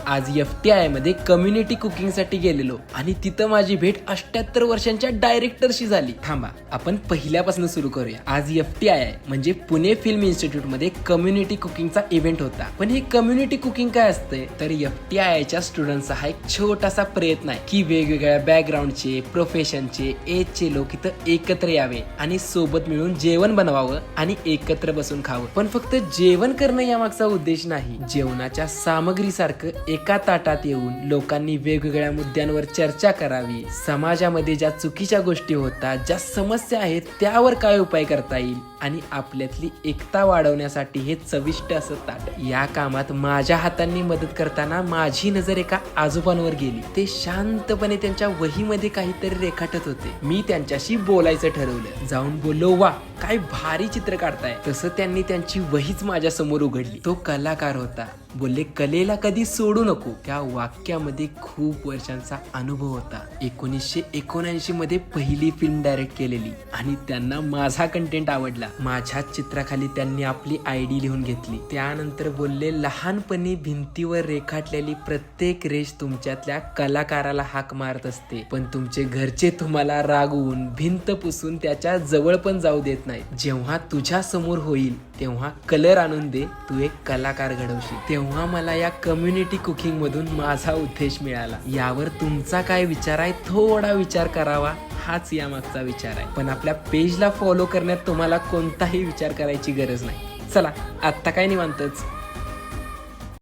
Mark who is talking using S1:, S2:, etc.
S1: आज FTI मध्ये community cooking साठी गेलेलो आणि तिथं माझी भेट 78 वर्षांच्या डायरेक्टरशी झाली. थांबा, आपण पहिल्यापासून सुरू करूया. आज FTI म्हणजे पुणे फिल्म इन्स्टिट्यूट मध्ये कम्युनिटी कुकिंगचा इव्हेंट होता. पण हे कम्युनिटी कुकिंग काय असते तर FTI च्या स्टुडंटचा हा एक छोटासा प्रयत्न आहे की वेगवेगळ्या बॅकग्राऊंडचे, प्रोफेशनचे, एजचे लोक इथं एकत्र यावे आणि सोबत मिळून जेवण बनवावं आणि एकत्र बसून खावं. पण फक्त जेवण करणं यामागचा उद्देश नाही. जेवणाच्या सामग्रीसारखं एका ताटात येऊन लोकांनी वेगवेगळ्या मुद्द्यांवर चर्चा करावी. समाजामध्ये ज्या चुकीच्या गोष्टी होतात, ज्या समस्या आहेत त्यावर काय उपाय करता येईल आणि आपल्यातली एकता वाढवण्यासाठी हे चविष्ट असं ताट. या कामात माझ्या हातांनी मदत करताना माझी नजर एका आजोबांवर गेली. ते शांतपणे त्यांच्या वहीमध्ये काहीतरी रेखाटत होते. मी त्यांच्याशी बोलायचं ठरवलं. जाऊन बोललो, वा काय भारी चित्र काढताय. तसं त्यांनी त्यांची वहीच माझ्या समोर उघडली. तो कलाकार होता. बोलले, कलेला कधी सोडू नको. त्या वाक्यामध्ये खूप वर्षांचा अनुभव होता. 1979 मध्ये पहिली फिल्म डायरेक्ट केलेली आणि त्यांना माझा कंटेंट आवडला. माझ्या चित्राखाली त्यांनी आपली आयडी लिहून घेतली. त्यानंतर बोलले, लहानपणी भिंतीवर रेखाटलेली प्रत्येक रेष तुमच्यातल्या कलाकाराला हाक मारत असते, पण तुमचे घरचे तुम्हाला रागवून भिंत पुसून त्याच्या जवळ पण जाऊ देत नाही. जेव्हा तुझ्या समोर होईल तेव्हा कलर आणून दे, तू एक कलाकार घडवशील. तेव्हा मला या कम्युनिटी कुकिंग मधून माझा उद्देश मिळाला. यावर तुमचा काय विचार आहे थोडा विचार करावा, हाच यामागचा विचार आहे. पण आपल्या पेजला फॉलो करण्यात तुम्हाला कोणताही विचार करायची गरज नाही. चला, आत्ता काय निवांतच